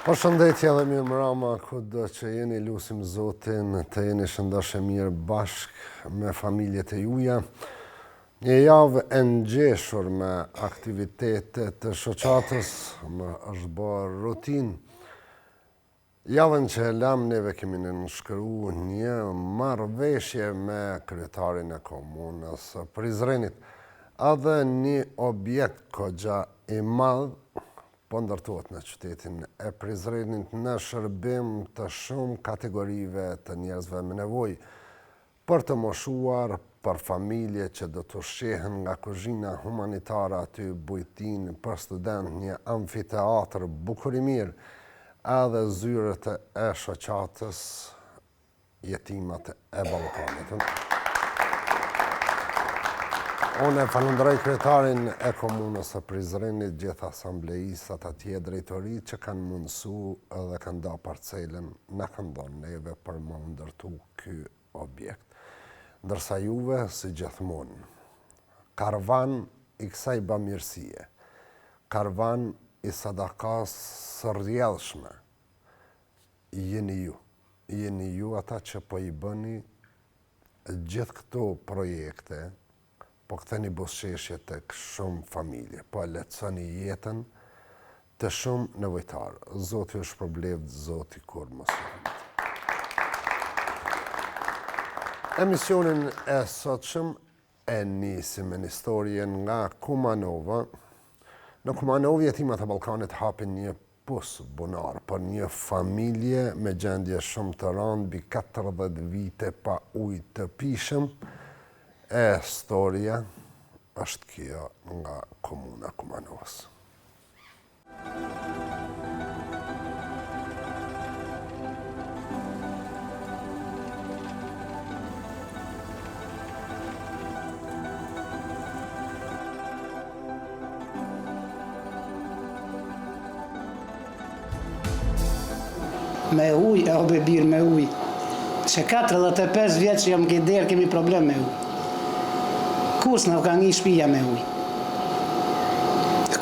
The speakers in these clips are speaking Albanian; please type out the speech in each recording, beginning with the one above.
Përshëndetje dhe mirë mbrëma, kudo që jeni, lutim Zotin të jeni shëndoshë mirë bashkë me familjet e juaja. Një javë e ngjeshur me aktivitetet të shoqatës, më është bërë rutinë. Javën që e lam neve kemi nënshkruar një marrëveshje me kryetarin e komunës Prizrenit, edhe një objekt kogja i madh po ndërtohet në qytetin e Prizrenit në shërbim të shumë kategorive të njerëzve me nevojë, për të moshuar, për familje që do të ushqehen nga kuzhina humanitare aty bujtin, për student një amfiteatr bukur i mirë, edhe zyrët e shoqatës jetimat e Ballkanit. Unë e falenderoj kryetarin e komunës së Prizrenit, gjithë asamblejistat atje, drejtori që kanë mundësu edhe kanë da parcelën, na kanë dhënë neve për më ndërtu ky objekt. Ndërsa juve, si gjithmonë, karvan i kësaj bamirësie, karvan i sadakas së rrjedhshme, jeni ju ata që po i bëni gjithë këto projekte, po ktheni buzëqeshje tek shumë familje, po e lehtësoni jetën të shumë nevojtarë. Zoti ju shpërbleft, Zoti kur mos i humb. Emisionin e sotshëm e nisim me historien nga Kumanova. Në Kumanov jetimat e Ballkanit hapin një pus bunar për një familje me gjendje shumë të rëndë, mbi 40 vite pa ujë të pishëm. E historia është kjo nga komuna Kumanovës. Me ujë, o bebir me ujë. Që 45 vjetë që jam këtë derë kemi problem me ujë. Kus në ka një shpija me ujë.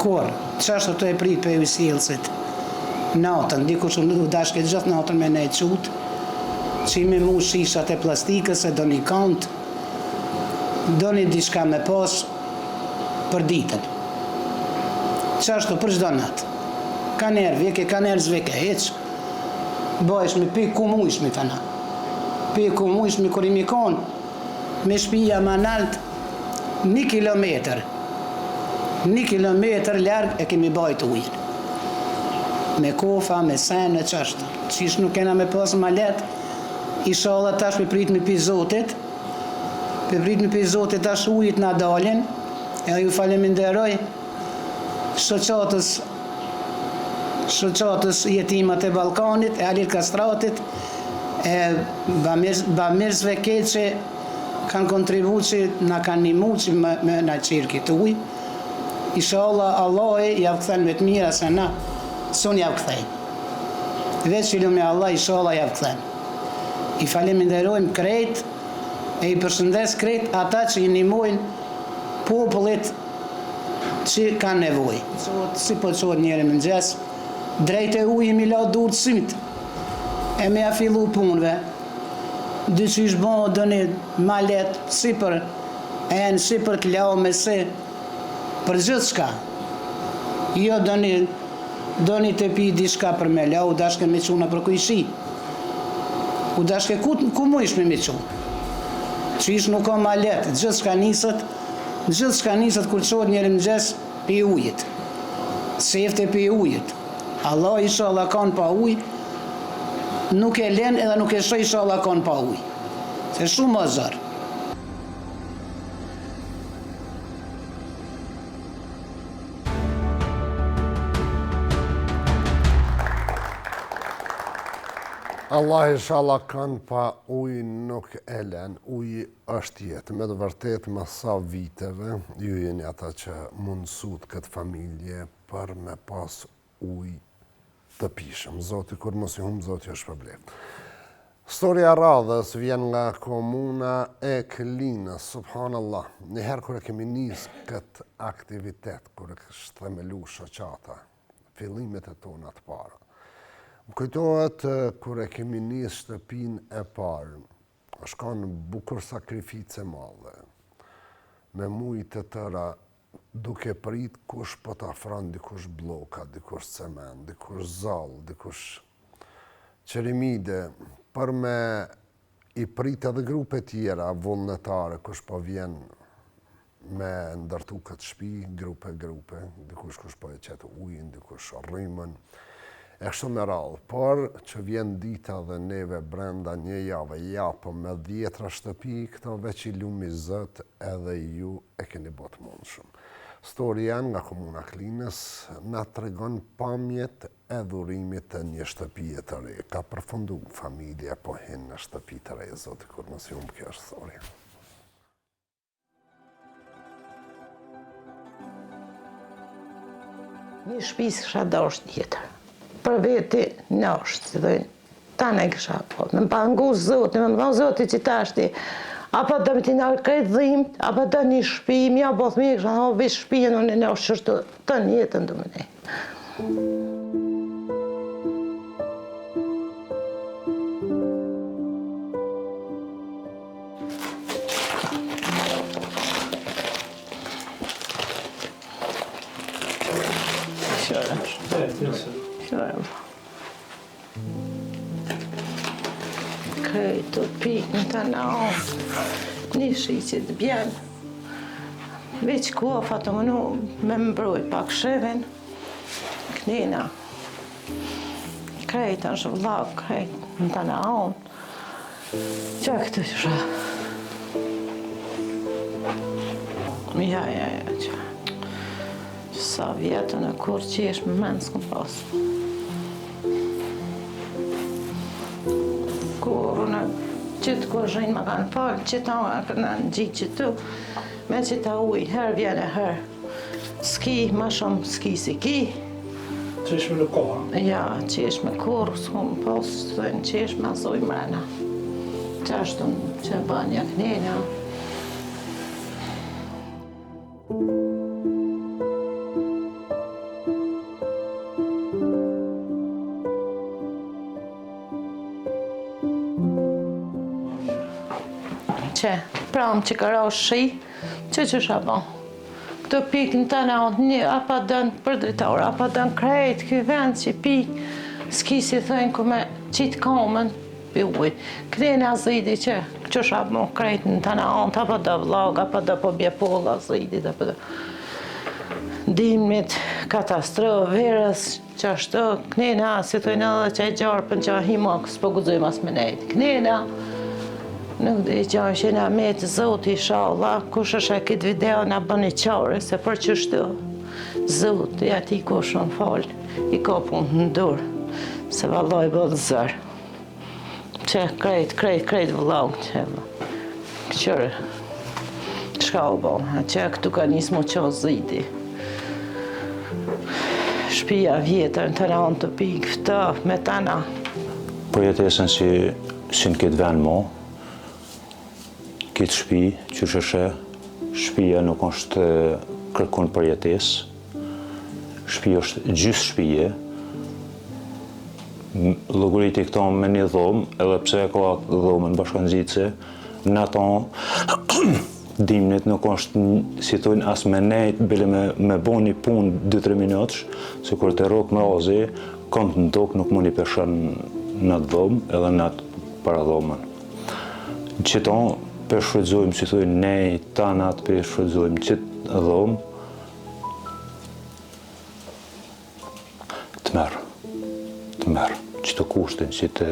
Kur, qashtë të e prit për ujë sjellësit. Natën, dikush u dashke gjithë natën me ne qutë, që imi mu shishat e plastikës, e do një kant, do një diçka me pas për ditën. Qashtë për çdo natë. Ka njerë vike, ka njerë zvike, heqë. Bëjsh me pi ku mujsh me tana. Pi ku mujsh me kur i mikon, me shpija ma nalt, 1 kilometër. 1 kilometër larg e kemi bajt ujën. Me kofa, me senë, qashtë. Qish nuk kena me pas ma let, inshallah tash me prit me pi Zotit, tash ujit na dalin, e ju faleminderoj shoqatës jetimat e Ballkanit, e Alir Kastratit, e bamirësve keq që kanë kontribu që na kanë nimu që me na qirë këtë ujë. Inshallah Allah javë këthen me të mira se na, sun javë këthejnë. Veç që lume Allah, inshallah javë këthen. I faleminderojmë krejt, e i përshëndes krejt ata që i nimojnë popullit që kanë nevoj. Si po qohet njëri më ngjes, drejt e ujë mi la dur të syt, e me a fillu punve, dyqysh bon do një malet, si për enë, si për të lau me se, për gjithë shka. Jo do një të pi diçka për me lau, u dashke me quna për kujshi. U dashke ku mu ish me quna. Që ish nuk ka malet, gjithë shka nisët kur qohet njëri më gjes pi ujit. Sefte pi ujit. Allah inshallah kanë pa ujë, nuk e len edhe nuk e shoj inshallah kanë pa ujë. Se shumë më zërë. Allah inshallah kanë pa ujë, nuk e len. Ujë është jetë. Me të vërtet më sa viteve, ju jeni ata që mundësut këtë familje për me pas ujë të pishëm. Zoti kur mos i humb, Zoti është shpërbleft. Historia radhës vjen nga komuna e Klinës, subhanallah. Njëherë kër e kemi nisë këtë aktivitet, kër e kështë themelu shoqata, fillimet e tona të para, Më kujtohet kur e kemi nisë shtëpinë e parë, është kanë bukur sakrifice madhe, me mujtë të tëra, duke prit kush po të afron, dikush bloka, dikush cement, dikush zallë, dikush qerimide, për me i prit edhe grupe tjera vullnetare, kush po vjen me ndërtu këtë shtëpi, grupe, dikush kush po e qetë ujin, dikush rrymën, e kështu me radhë. Por që vjen dita dhe neve brenda një jave japëm me 10 shtëpi, këto veç i lumi Zot edhe ju e keni botë mundshëm. Storia nga Komuna Klinës na tregon pamjet e dhurimit të një shtëpie të re. Ka përfundu familja po hin në shtëpi të re, Zoti kur mos humb kjo është storia. Një shtëpi s'kisha dash tjetër. Për veti nashtë, si dojnë, ta ne kisha po. Me më pangu Zoti, me më thonë Zoti që tashti, apo do me t'i nërë krejt dhimt, apo do një shpi, mja both mi, kësha thonë, vish shpijen unë në shërtu, të njetën do me ne. Shore. Krejt të pikë në të naon, një shiqit të bjenë. Veç kofa të mënu me mbroj pak shevin, knina. Krejt të shvllak, krejt në të naon. Qa këtë që shë? Ja, qa. Sa vjetën e kur qesh me menë s'kom pasë. Kur unë qitë kur zhinë më kanë falë, qitë a në gjitë qitu, me qitë a ujë, herë vjene herë. S'ki, ma shumë s'ki si ki. Qesh me në kohë? Ja, qesh me kur, s'kom pasë, thënë qesh me asoj mrena. Qashtun që banja knenja. Pram që ka ra shi, që shabon. Këto pikë në të naot një, apa dënë për dritor, apa dënë krejt, këj vend që pikë, s'ki si thënë ku me qitë komën, për ujë. Këtëne a zidi që shabon krejt në të naot, apa dë vlog, apa dë po bjepolla zidi, apa dë dimit, katastrofë, verës, që ashtë, këtëne a si thënë edhe që e gjarëpën që a himo, s'po guzojmë as me nejtë. Këtëne a nuk dhe i qarë që nga me të Zoti, inshallah, kush është e këtë video nga bëni qare, se për që shtu, Zoti ati ko shumë falë, i ka punë në durë, se vallaj bëllë zërë. Që krejt vëllangë që këqërë, qka u bëllë, që këtu ka njësë mu qa zidi. Shpia vjetër në të ranë të pikë, fëtë, me tana. Për jetesën si në këtë vend mo, këtë shpi, që shëshe, shpia nuk është kërkun për jetes, shpia është gjysë shpije, llogarit i këto me një dhomë, edhe pse ka dhomën bashkëngjitse, në ato dimnit nuk është, si thujnë, as me nejt, bile me bo një punë 2-3 minutësh, se kur të rokë mrazi, kom të ndokë nuk mu një peshën në dhomë edhe në atë para dhomën. Qëto, përshfrytëzojmë, si thujnë, nej, tanat, përshfrytëzojmë qitë dhomë, të merë, qitë kushtin, qitë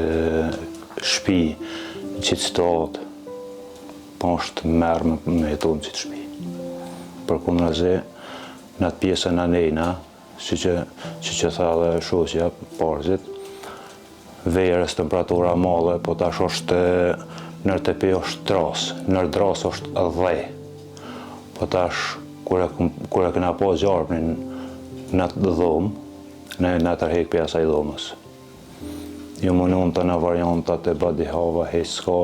shpi, qitë statë, po është merë me jetonë qitë shpi. Për kundrazi, në atë pjesën në nejna, si që tha dhe shoqja, parzit, verës temperatura madhe, po tash është nër tepi është dras, nër dras është dhej. Po tash, kur e këna po gjarpnin në atë dhomë, në tërhek për asaj dhomës. Jo më nëmë të në variantat e badi hava, hej s'ka,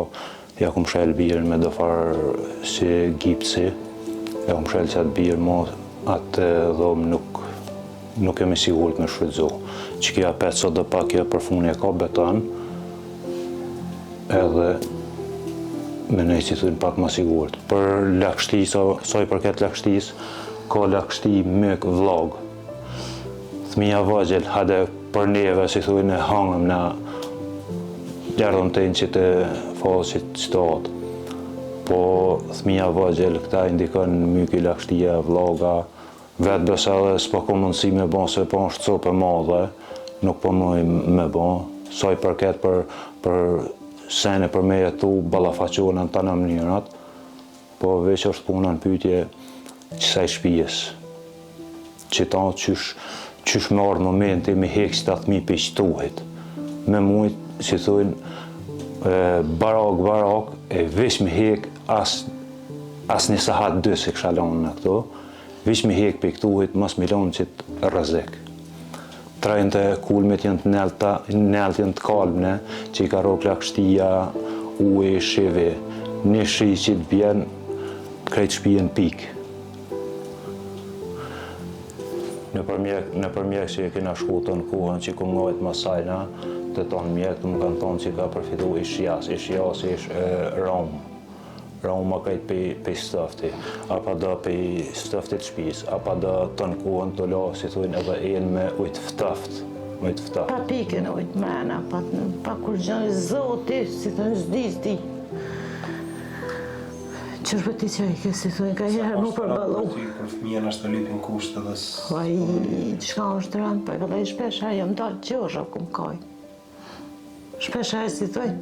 ja kum shel birën me do farë si gipsi, ja kum shel që atë birë, mo atë dhomë nuk kemi sigurit me shfrytëzu. që kja 500 dhe pak kjo për funi e ka beton, edhe me nejtë si thunë pak ma sigurt. Për lakështi, sa i përket lakështis, ka lakështi myk vlog. Thmija vajgjel, hade për neve, si thunë, e hangëm na lërën të që të falë që të atë. Po thmija vajgjel, këta indikon myki lakështia, vloga, vetë besa dhe s'po ko mundësi me bon, se po është copë e madhe, nuk po mëj me bon. Sa i përket për sene për me jetu, balafaqohen në të në mënyrat, po veç është puna në pytje qësaj shpijes. Që ta qysh me ardhë momenti me hekë që të athmi për qëtuhit. Me mujtë, si thujnë, barak, e veç me hekë as një sahat 2 se kësha lanë në këto, veç me hekë për këtuhit, mas me lanë që të rëzik. Trajnë të kulmit janë të nelt janë të kalmne, që i ka rok lakështia, uje, shive, një shi që të bjenë, krejt shpijen pikë. Në për mjek që i kena shku të në kuhën që i ku ngajt masajna, të tonë mjek të më kanë tonë që i ka përfitu ishjas ishë Romë. Romë ma kajt për stëfti, apo da për stëftit shpis, apo da të në kuhën të lo, si thujnë edhe enë me ujtë ftaft. Pa pikën ujtë mena, pa kur gjënë zoti, si thujnë zdi. Qërë ti që i ke, si thujnë, ka herë mu përbalu. Kër fëmija në ashtë të lipin kushtë edhe Po i qka është rëndë, po edhe i shpesha jam dalë gjosha ku më kaj. Shpesha e si thujnë,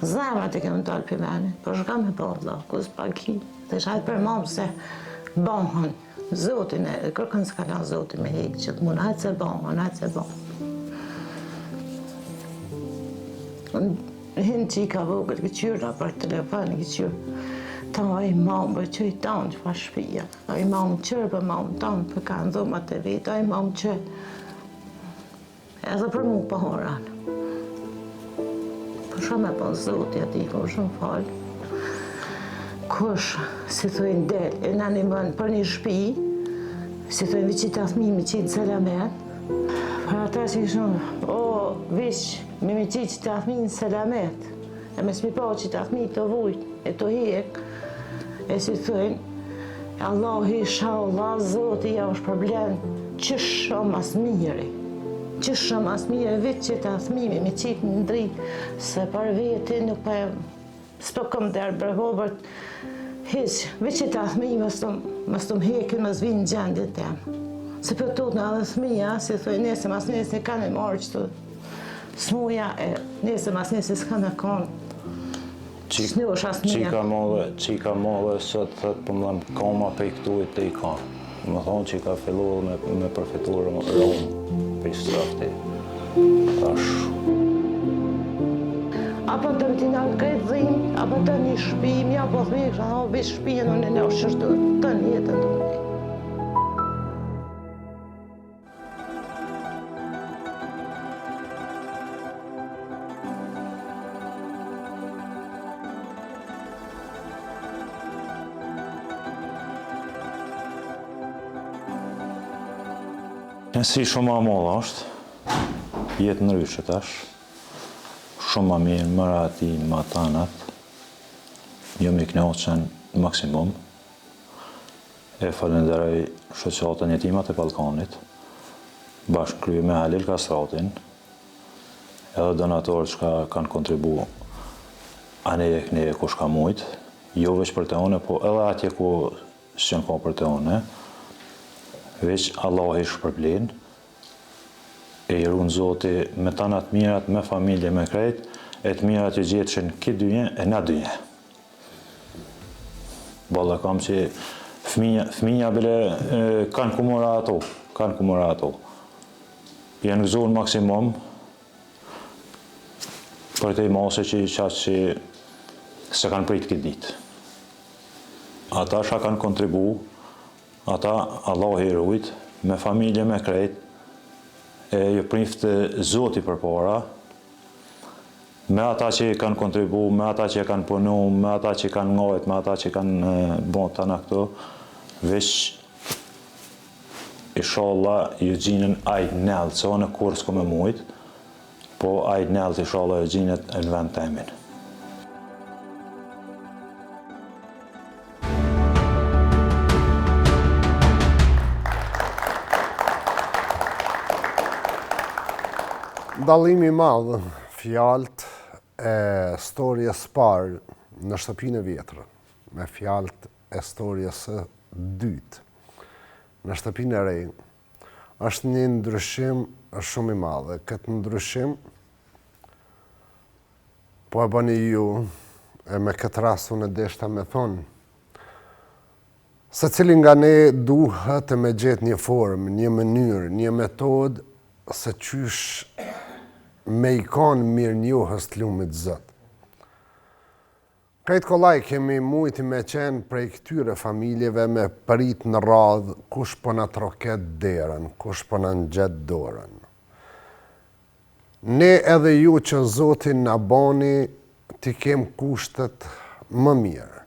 zemrat i kemë dalë për mene, po shka me bëdla, ku s'pa ki. Dhe shajtë për mamë se bëhën, zotin e, kërkën s'ka la zotin me hekë që të mund, hajtë se bëhën. Hinë që i ka vogët këqyra për telefon, këqyra. Ta i mamë për që i tanë që fa shpija. A i mamë qërë për mamë tanë për ka ndhomat e vitë. A i mamë që edhe për mu për horanë. Për shumë e për zotja ti, për shumë falë. Kush, si thujnë del, e në një mënë për një shpi, si thujnë viqit athmimi qitë selamet. Për ata që i shumë, o, vish, me qitë të athmini selamet. E me s'mi pa që të athmi të vujt, e të hek, e si thujnë, Allahi inshallah, Zoti ja është problem, qësh shumë mas miri. Qësh shumë mas miri, vetë që të athmimi, me qitë në dritë, se për veti nuk për, s'po këm të erbërhobert, hiq, vetë që të athmimi, mas të më hekin, mas vinë gjendit temë. Se për tot në edhe thmija, si thujnë, nese mas nese kanë e marë që të smuja, e nese mas nese s'ka në konë. Qika modhe sot thët për më dhëmë koma për i këtu i të i ka. Më thonë që i ka fillu me përfitu Romë për i strafti. Apo të më t'ina në krejtë dhimë, apo të një shpi, mja po thmi, kështë në obis shpijën, unë në është qështu të një jetën të më. Nësi shumë ma modha është, jetë në ryshet është, shumë ma mirë, mëra ati, ma tanat, jëmë i knoqen maksimum, e falenderoj shoqatën jetimat e Ballkanit, bashkë krye me Halil Kastratin, edhe donatorët që kanë kontribu aneje këneje ku shka mujtë, jo veç për te une, po edhe atje ku s'qenë ka për te une, veç Allah i shpërblen, e i runë Zoti me tanat mirat, me familje, me krejt, e të mirat që gjetëshen këtë dynje e na dynje. Balla kam që fëminja bile kanë kumura ato. Janë gëzuar maksimum për të i mase që qatë që se kanë prit këtë ditë. Ata shka kanë kontribu, ata Allah i rujt, me familje, me krejt, e ju priftë Zoti për para, me ata që kanë kontribu, me ata që kanë punu, me ata që kanë ngajt, me ata që kanë bon të në këto, veç i inshallah Eugjinën ajt nellë, se në kur s'ko me mujt, po ajt nellë inshallah Eugjinët në vend të emin. Dallimi i madh fjalët e storjes parë në shtëpinë e vjetër me fjalët e storjes së dytë në shtëpinë e re është një ndryshim shumë i madh. Këtë ndryshim po e bëni ju e me këtë rast unë deshta me thonë se cili nga ne duhet me gjetë një formë, një mënyrë, një metodë se qysh me ikon mirë njohës të lumit Zot. Krejt kollaj kemi mujti me qenë prej këtyre familjeve me prit në radhë kush po na troket derën, kush po na ngjet dorën. Ne edhe ju që Zotin na boni t'i kem kushtet më mirë.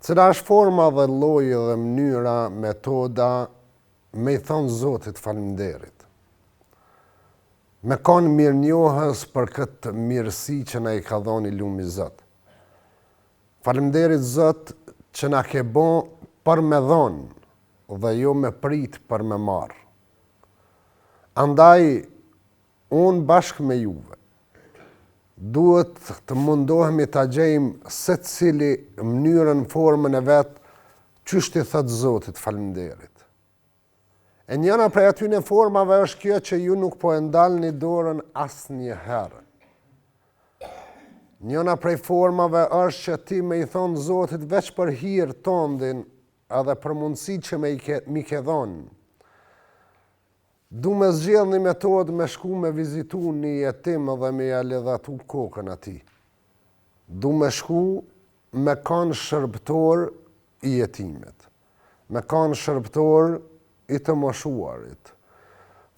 Cila është forma dhe lloji dhe mënyra, metoda me i thonë Zotit faleminderit. Me kanë mirë njohës për këtë mirësi që na i ka dhoni lumi Zot. Faleminderit Zot që na ke bon për me dhonë dhe jo me prit për me marë. Andaj, unë bashkë me juve, duhet të mundohemi të gjejmë se cili mënyrën, formën e vetë, qysh t'i thëtë Zotit faleminderit. E njëna prej atyne formave është kjo që ju nuk po e ndalni dorën asë një herë. Njëna prej formave është që ti me i thonë Zotit veç për hirë tondin edhe për mundësi që mi ke dhonë. Du me zgjedh një metodë me shku me vizitu një jetim dhe me ja ledhatu kokën ati. Du me shku me kanë shërbëtor i jetimet, me kanë shërbëtor i të moshuarit.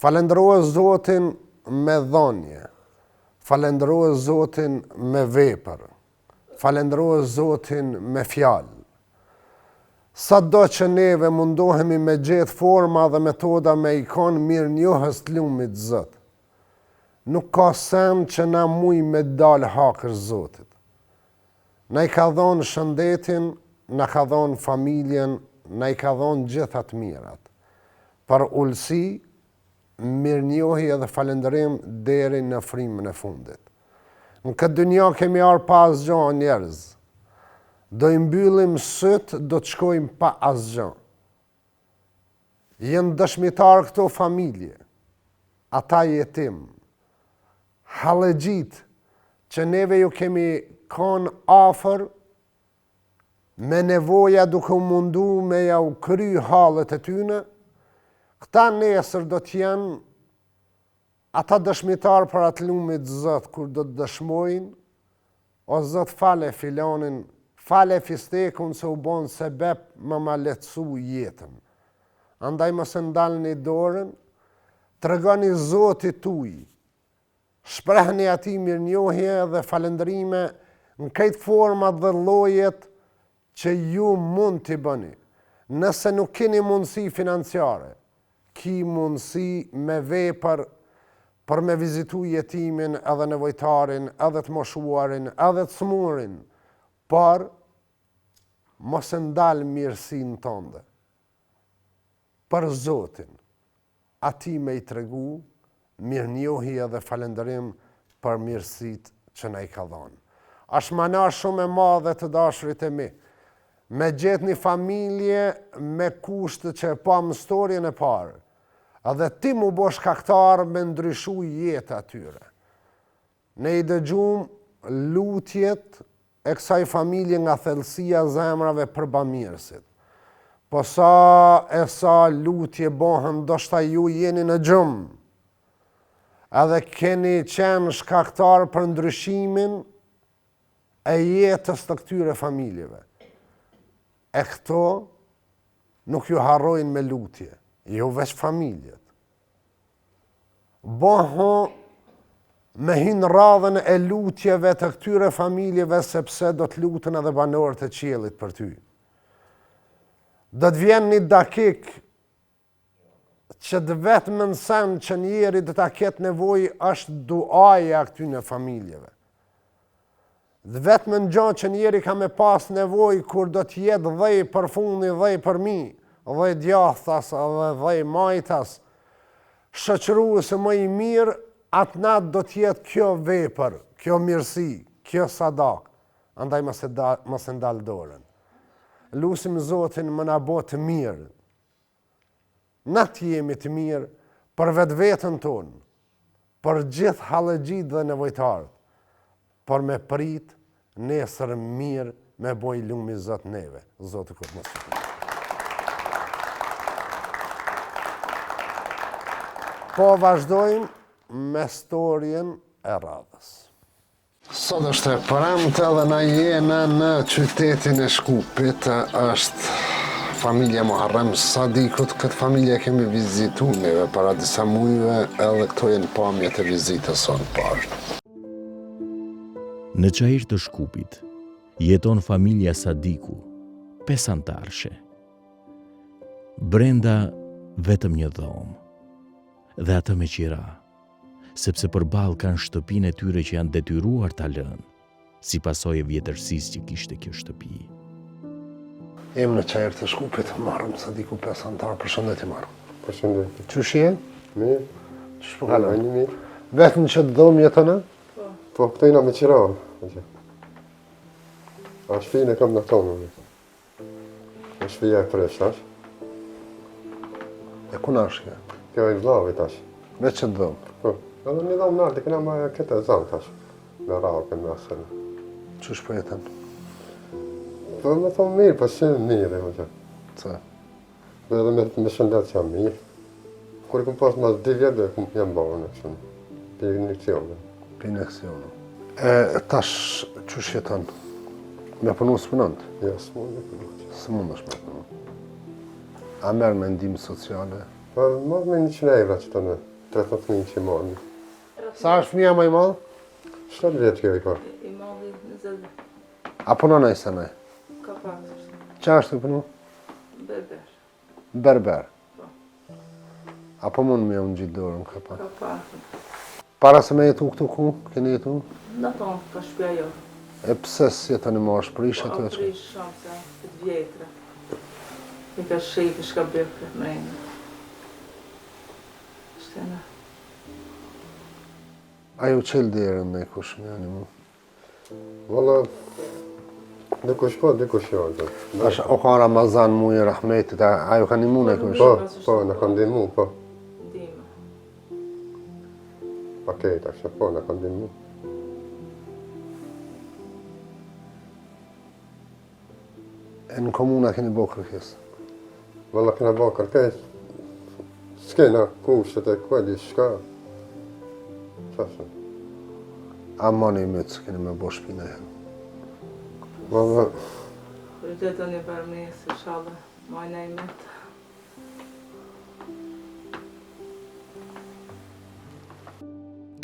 Falendrohet Zotin me dhonje, falendrohet Zotin me vepër, falendrohet Zotin me fjalë. Sa do që neve mundohemi me gjetë forma dhe metoda me ikon mirë njohës të lumit Zot, nuk ka sen që na muj me dalë hakër Zotit. Na i ka dhonë shëndetin, na ka dhonë familjen, na i ka dhonë gjithat mirat. Për ullësi, mirënjohje edhe falëndërim deri në frimën e fundit. Në këtë dynja kemi arë pa asgjë njerëz. Do i mbyllim syt, do të shkojmë pa asgjë. Jenë dëshmitar këto familje, ata jetim, halëgjit, që neve ju kemi kanë afer, me nevoja duke u mundu me ja u kry halët e tyne, këta nesër do t'jenë ata dëshmitar për atë lumit Zot, kur do të dëshmojnë, o Zot fale filanin, fale fistekun se u bon sebep më ma letësu jetën. Andaj mos e ndalni dorën, tregoni Zotit tuaj, shprehni ati mirënjohje dhe falëndrime në këtë format dhe llojet që ju mund t'i bëni. Nëse nuk keni mundësi financiare, ki mundësi me vepër për me vizitu jetimin edhe nevojtarin, edhe të moshuarin, edhe të smurin, por mos e ndalë mirësin tënde. Për Zotin, ati me i tregu, mirënjohje dhe falëndërim për mirësit që na i ka dhonë. Është mana shumë e madhe të dashurit e mi, me gjetë një familje me kushtë që e pa më storjen e parë, edhe ti mu bo shkaktar me ndryshu jetë atyre. Ne i dëgjum lutjet e kësaj familje nga thellësia zemrave për bamirësit. Po sa lutje bohen, ndoshta ju jeni në gjumë, edhe keni qenë shkaktar për ndryshimin e jetës të këtyre familjeve. E këto nuk ju harrojnë me lutje, jo veç familjet. Boho me hinë radhën e lutjeve të këtyre familjeve sepse do të lutën edhe banorët e qiellit për ty. Do të vjen një dakik që të vetëm në sen që njeri dhe ta ketë nevoj është duaja këtyne familjeve. Dhe vetëm në gjatë që njeri ka me pas nevoj kur do t'jetë dhej për fundi, dhej për mi, dhej djathas, dhej majtas, shoqëruesi më i mirë, atë natë do t'jetë kjo vepër, kjo mirësi, kjo sadak. Andaj mos e ndalë dorën. Lusim Zotin më na bo të mirë. Na të jemi të mirë për vetë vetën tonë, për gjithë halëgjit dhe nevojtarët, për me prit nesër mirë me boj lumi Zotë neve. Zotë këtë mos që. Po vazhdojmë me storjen e radhës. Sot është e premte dhe na jena në qytetin e Shkupit, është familja Muharrem Sadikut. Këtë familje kemi vizitu neve para disa mujve, edhe këto jenë pamjet e vizitës sonë parë. Në Çajir të Shkupit jeton familja Sadiku, 5 antarshe. Brenda vetëm një dhomë, dhe atë me qira, sepse përballë kanë shtëpinë e tyre që janë detyruar ta lënë, si pasojë e vjetërsisë që kishte kjo shtëpi. Jem në Çajir të Shkupit, Muharrem Sadiku, 5 antar, përshëndetje Marrëm. Përshëndetje. Qysh je? Mirë. Qysh po kalon? Një mirë. Vetëm që të dhomë jetën? Po, këto jena me qira. A shpinë e kam në tonë. Në shpija e fresh, tash. E kuna është kjo? Kjo e vllavi, tash. Veç që të dhomë? Po, edhe një dhomë nartë, këna me këtë e zanë, tash. Me rakën, me asën. Qysh po jetën? Po, me thonë mirë, po shenë mirë, më që. Ca? Dhe edhe me shëndet që jam mirë. Kur i kom pas mas 2 vjetë, jam bërë në këshënë. Për injekcione. Për injekcione. Tash, qysh jeton? Me punu së punant? Ja, së mund e punu. Së mund është me punu. A merë me ndimë sociale? Po, marrë me 100 euro që të në 13.000 që i marrë. Sa është fëmija më i madhë? 7 vjetë kjo i ka. I madhi 20. A punon e se nej? Ka pasur. Qa është të punu? Berber. Berber. A po mund me unë gjitë dorën ka pa? Ka pasur. Para se me jetu këtu ku? Keni jetu? Në tonë, ka shpja jo. E pëse si jetën e ma është prishe të Po, veç? prish shumë se këtë vjetra. I ka shqipë, shka bërë këtë mrejnë. Shtena. Ajo qëllë derën me kush me një mu? Valla, dikush po, dikush jo. Ashtë o ka Ramazan mu i rahmetit, ajo ka një mu në kush? Po, në kanë dimu, po. Dima. Paket, ashtë po, në kanë dimu. E në komuna keni bo kërkes? Valla, kena bo kërkes. S'kena kushtet e kuali shka. Qashën. A mani i mytë, keni me bo shpina e. Valla, Prioritetën një përmes, inshallah, majna i metë.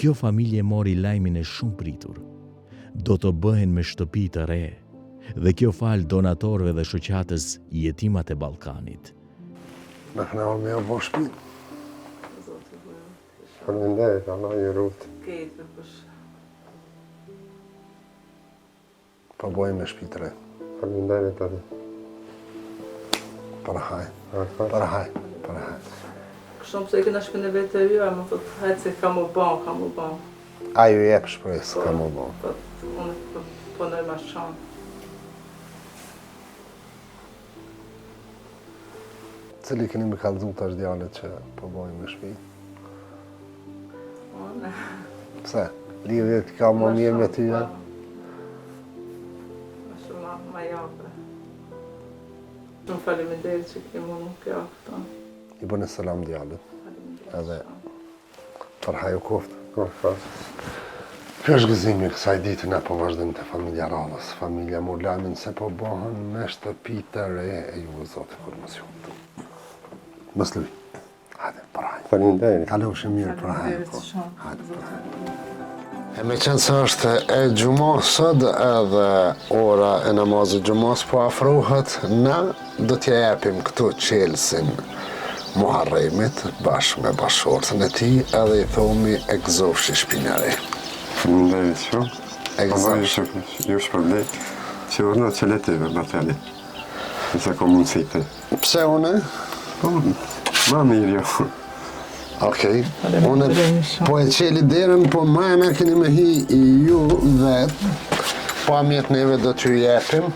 Kjo familje mori lajmin e shumë pritur. Do të bëhen me shtëpi të re, dhe kjo falë donatorëve dhe shoqatës Jetimat e Ballkanit. Në këna o me o bo shpinë. Zotë bërë. përmenderit, Allah i rut. Këtë pësh. Po bojmë me shpitre. Përmenderit atë. Parahaj. Parahaj. Parahaj. Parahaj. Shumë pse i këna shpinë e vetë e ju, më thotë, hajtë se ka mu ban. A ju jep shpresë, ka mu bon. Unë punoj ma shumë. Cili keni me kallëzu tash djallet që po bojmë me shpi? Unë. Pse? Lidhjet ka më mirë me ty, ja? Ma shumë ma japë. Shumë faleminderit që ke mu nuk japë. I bëne selam djallet. Faleminderit. Edhe Parahaj u koftë. Koftë. Kjo është gëzimi kësaj ditë na po vazhdojmë të familja Rallës, familja Murlanin, se po bëhen me shtëpi të re e ju Zotë kur mos ju. Mos luj. Hajde, Parahaj. Përmenderit. Kalofshi mirë, Parahaj. Faleminderit shumë. E me qenë se është e gjumos sot edhe ora e namazit gjumos po afrohet, na do t'ja jepim këtu qelsin Muharremit bashkë me bashkëshortën e tij edhe i thomi e gëzofshi shtëpinë e re. Faleminderit shumë. Egzakt. Ju shpërblet që urna që letive, batali. Nëse ka mundësite. Pse une? Po, ma mirë jo. Okej. Une po e qeli derën, po ma e me keni me hi i ju vetë, po amjet neve do t'ju jepim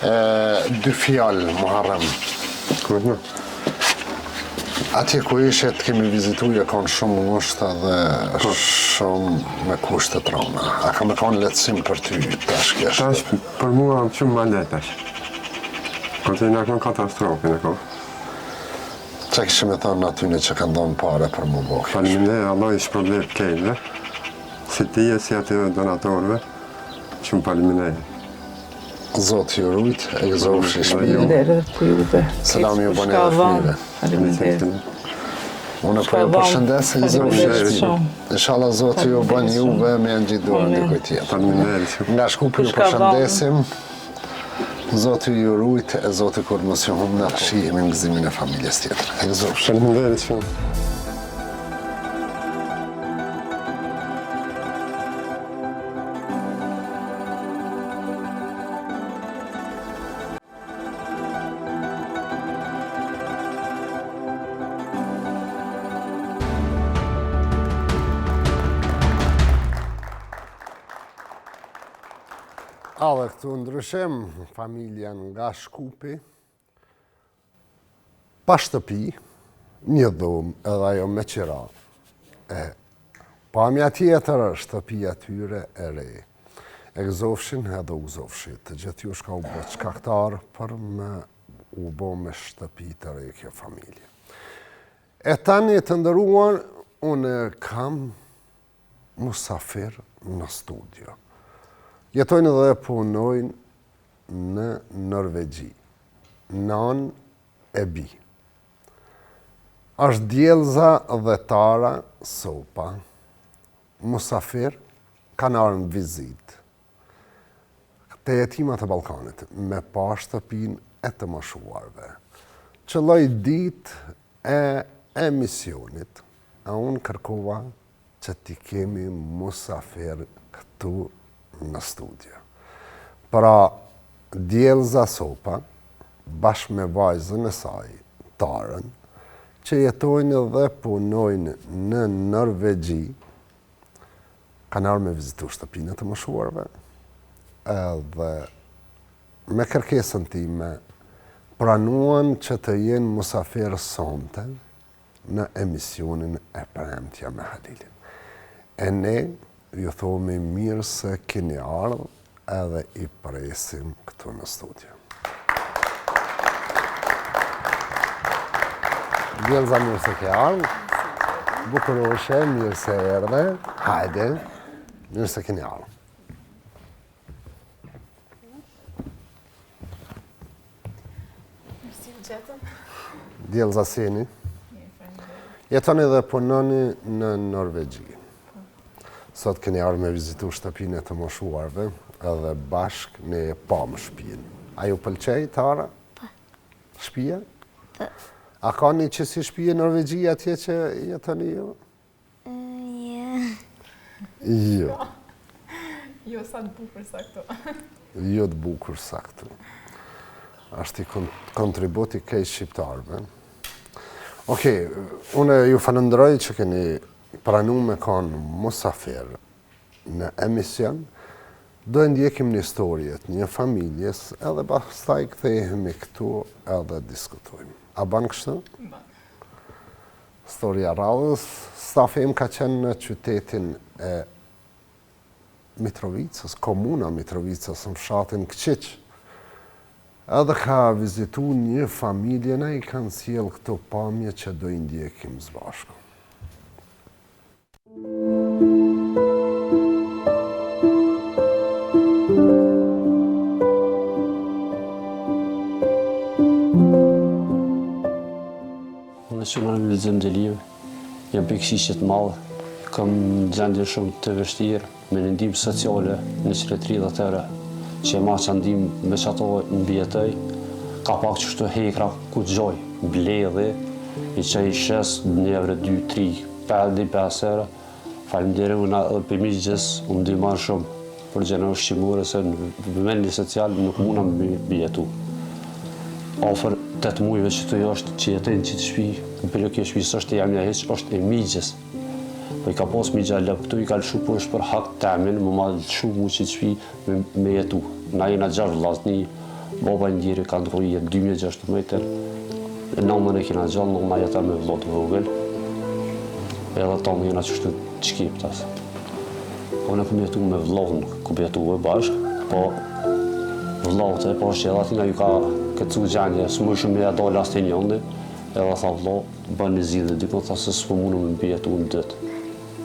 2 fjallë Muharrem. Kujna. Atje ku ishet kemi vizituar kanë shumë ngushta dhe shumë me kushte të rënda. A ka me kanë lehtësim për ty tash kjo? Tash për mua shumë ma letash. Këtë i në kanë katastrofin e ko. Qa kishë me thonë atyne që kanë donë pare për më bëhë? Faleminderit, Allah i shpërblet kejve. Si ti e si atyve donatorve, shumë faleminderit. Zotë ju rujt, e gëzofshi shtëpinë. Faleminderit për juve. Selam ju bani dhe fmive. Faleminderit. Unë po ju përshëndes e gëzofshi shtëpinë. Inshallah Zotë ju bani juve me në gjithë dorën dikoj tjetër. Faleminderit. Nga Shkupi ju përshëndesim. Zotë ju rujt e Zotë kur mos ju humbë në shihemi në gëzimin e familjes tjetër. E gëzofshi. Faleminderit shumë. Edhe këtu ndryshim, familjen nga Shkupi, pa shtëpi, një dhumë edhe ajo me qira. Pamja tjetër është shtëpia tyre e re. E gëzofshin edhe u gëzofshin. Të gjithë ju shka u bë shkaktar për me u bë me shtëpi të re kjo familje. E tani të ndëruar, unë kam musafir në studio. Jetojnë dhe punojnë në Norvegji, nan e bi. Është djelza dhe Tara Sopa, musafir, kanë arë në vizit. Të jetimat e Balkanit, me pa shtëpin e të moshuarve. Qëlloj dit e emisionit, a unë kërkova që ti kemi musafir këtu në studio. Pra, djelza Sopa, bashkë me vajzën e saj, Tarën, që jetojnë dhe punojnë në Norvegji, kanë arë me vizitu shtëpinë të moshuarve, edhe me kërkesën time, pranuan që të jenë musafirë sonte në emisionin e Premtja me Halilin. E ne, ju thomi mirë se keni ardhë edhe i presim këtu në studio. Djelza mirë se ke ardhë, bukuroshe, mirë se erdhe, hajde, mirë se keni ardhë. Djelza Seni, jetoni dhe punoni në Norvegji. Sot keni ardhë me vizitu shtëpinë e të moshuarve, edhe bashkë ne pamë shtëpinë. A ju pëlqej, Tara? Pa. Shtëpia? Pa. A ka një që si shtëpia Norvegji atje që jetoni ju? Jo. Jo sa të bukur sa këtu. Jo të bukur sa këtu. Ashtë i kontributi kej shqiptarve. Okej, unë ju falënderoj që keni pranu me kanë musafir në emision, do ndjekim një historiet një familjes edhe pastaj kthehemi këtu edhe diskutojmë. A ban kështu? Ban. Historia radhës, stafi im ka qenë në qytetin e Mitrovicës, komuna Mitrovicës në fshatin Këqiq. Edhe ka vizitu një familje, na i kanë sjell këto pamje që do i ndjekim së bashku. Unë që më në Lëzim Deliv, jam për këqishjet madhe, kam gjendje shumë të vështirë, me në ndimë sociale në qëretri dhe tëre, që e ma që ndimë me që ato në bjetëj, ka pak që shtu hekra ku të gjoj, bledhe, I që i shes, njëvre 2, 3, 5 herë, falimderit unë për miqës, unë ndihmon shumë për gjëra ushqimore, se në vëmendje social nuk muna më bjetu. Ofër 8 mujve që të jashtë që jetojnë që të shpi, në period kjo shpi së është e jamja heq, është e miqës. Po i ka pas migja lëp këtu, i ka lëshu po është për hak temin, më ma lëshu mu që të shpi me jetu. Na jena 6 vllazni, baba njëri ka ndru jetë 2016, nëmën e kina gjallë, nëmën a jetar me vllot vogël, edhe ta më jena qështu të shkiptas. Po në këm jetu me vllon, ku jetu e bashkë, po vllot e po është edhe atina ju ka këtësu gjendje, së më shumë me jadole as të njëndi, edhe tha vllot, bën një zidhe, dikon tha se s'po mundu me bjetu në dëtë.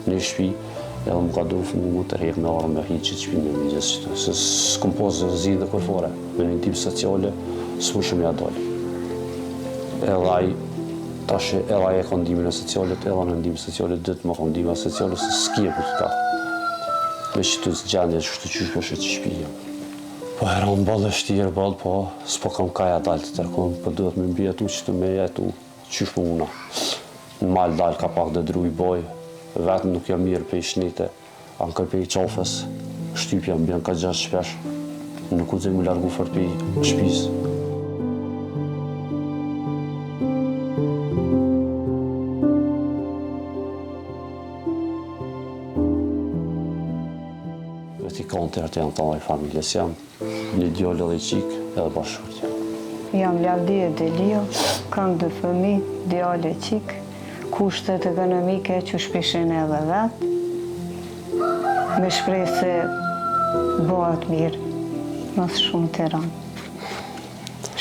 Në shpi, edhe më ka dufu mu të rejtë me arë me hiqë që shpi me migjës qëtë. Se s'kom posë zi dhe kërfore, me një tim sociale, s'mu shumë ja dalë. Edhe aj, tashe, edhe aj e ka ndimin e socialet, edhe në ndimin socialet, dhëtë më ka ndimin e socialet, se s'kje për të ta. Me qëtë të gjendje që të qysh për që shpi. Po era në balë e shtirë, balë, po, s'po kam kaja dalë të tërkon, po duhet me mbjetu që të me jetu, qysh për una. Në malë dalë ka pak dhe dru i boj, vetëm nuk jam mirë për i shnite, ankër për i qafës, shtypja më bjen ka gjatë shpesh, nuk u mu largu fër për i shpisë. Veti kanë të janë të nëjë familjes jam, një djallë edhe i qikë edhe bashkërtja. Jam Lavdia Delio, kam 2 fëmijë, djallë e qikë, kushtet ekonomike që shpishin edhe vetë, me shprej se bëhat mirë, mësë shumë të ranë.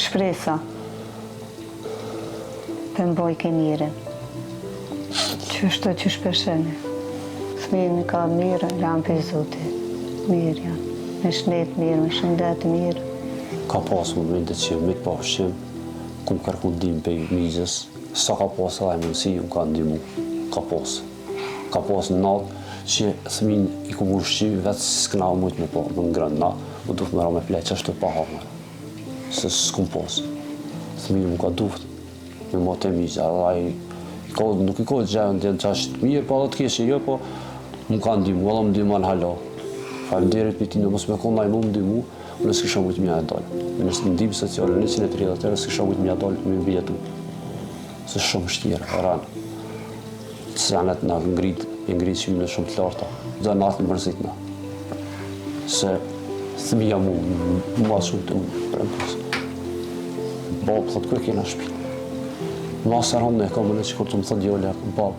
Shpresa, për mboj ke mirën, që është të që shpeshene. Fëmijën ka mirë, lanë për zote, mirë janë, me shnetë mirë, me shëndet mirë. Ka pas momente që me të pashqim, ku më kërku ndim për migjës, sa ka pas edhe e mundësi, unë ka ndimu, ka pas. Ka pas në natë që thëmin i ku më shqy, vetë s'këna mujtë me po, më ngrënë na, u duhet me ra me plej që është të paharme. Se s'kum pas. Thëmin më ka duft me ma të migja, nuk i ka gjejën të që është mirë, po edhe të keshë jo, po më ka ndimu, edhe më ndimu në hala. Falemderit për ti në mos me kona i mu më ndimu, unë s'kisha mujtë mja e dalë. Në ndimë sociale, 130 tërë, s'kisha mujtë mja dalë me mbjetu. Se shumë shtirë, ranë. Senet nga ngritë qyme shumë të larta. Dhe në atë në mërzit nga. Se thëmija mu ma shumë të unë, premtës. Babë, thëtë, kërë kena shpi? Masë arham në e kam në që kërë të më thëtë djole, babë,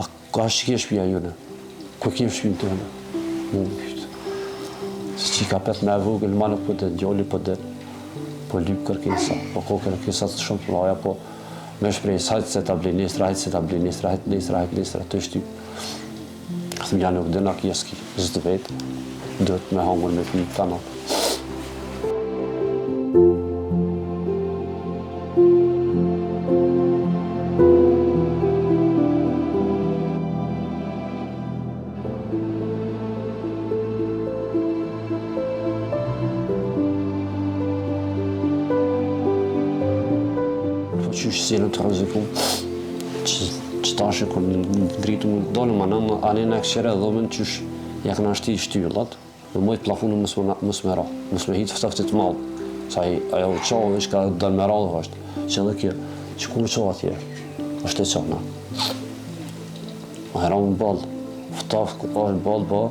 a ka që ke shpia jone? Kërë ke shpim të jone? Mu më pytë. Se që i ka petë me e vogël, ma nuk për dhe djole për dhe, po lypë kërkesa, po ko kërkesa të shumë të laja, po me shprej, hajtë se ta blej nesra, hajtë se ta blej nesra, hajtë nesra, të shtyp. Thëm janë nuk dhe nga kjeski, zëtë vetë, duhet me hangur me pi të natë. Qysh si në të rëzikum, që ta shë kur në dritu më donë më nëmë, anë në këshire dhomën qysh ja këna shti shtyllat, në mojtë plafunë mësë me ra, mësë me hitë fëtëftit malë, sa ajo qovë ishka dënë me ra dhe është, që edhe kjo, që ku qovë atje, është e qovë na. Ma hera më balë, fëtafë, ku pa është balë, ba,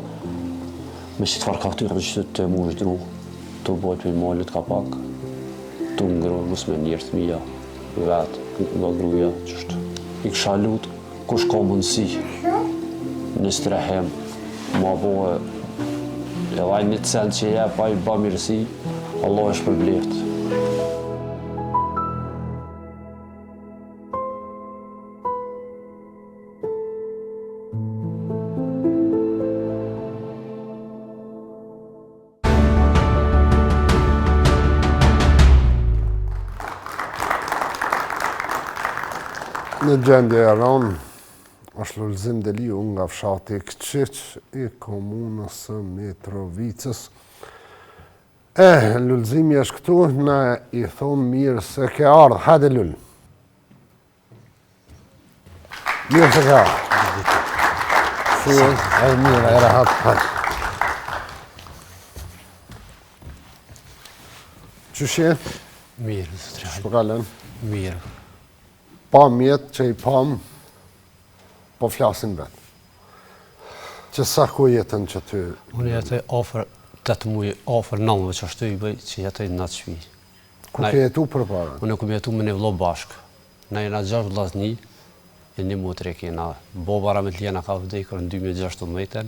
me si të farë kaftyrë, që të mu është dru, të bojtë për i mallit ka pak, të ngru, mësë me njërë të mija, vetë, nga gruja, qështë. I kësha lutë, kush ka mundësi, në strehem, ma bohe, edhe një të sen që je, pa i ba mirësi, Allah është për bleftë. Në gjendje e ranë, është Lulzim Deliu nga fshati Këqiq i komunës së Mitrovicës. Lulzimi është këtu, na i thonë mirë se ke ardhë, hajde Lull. Mirë se ka. Si, e mirë, e rahat pak. Qëshje? Mirë, zotri Hali. Shpëkalen? Mirë. Pa mjetë që i pam, po flasin vetë. Që sa ku jetën që ty? Unë jetoj ofër 8 muaj, ofër 9 që ashtu i bëj që jetoj në atë shpi. Ku ke jetu për para? Unë kom jetu me një vëlla bashkë. Na jena 6 vllazni, e një motër e kena. Boba Rametljana ka vdekur në 2016.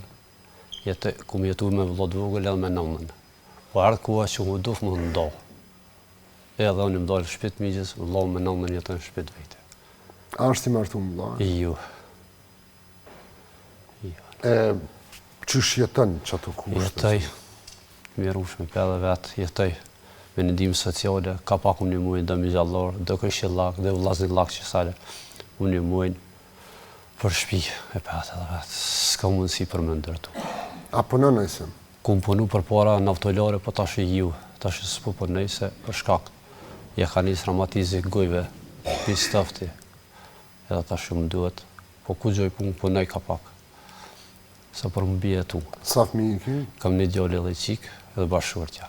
Kom jetu me vëlla të vogël edhe me nënën. Po ardhë koha që më duf më ndo. Edhe unë më dalë shpit migjës, vëlla me nënën jetën shpit vete. A është i martu më vëlla? Jo. Qësh jetën që të kushtë? Jetoj, mirush me pedhe vetë, jetoj me në ndimë sociale, ka pak unë një muajnë dëmi gjallor, do këshillak, dhe vllazni lak që sale, unë një muajnë për shpi e pedhe dhe vetë, s'ka mundësi për më ndërtu. A punën nëjse? Kum punu për para në autolare, po tash e ju, tash e s'pu për nëjse, për shkak, ja ka njës ramatizi gojve, pi stëfti, edhe tash më duhet, po ku gjoj punë, punoj ka pak. Sa për më bje tu. Sa fëmijë ki? Kam një djali edhe qik, edhe bashkëshortja.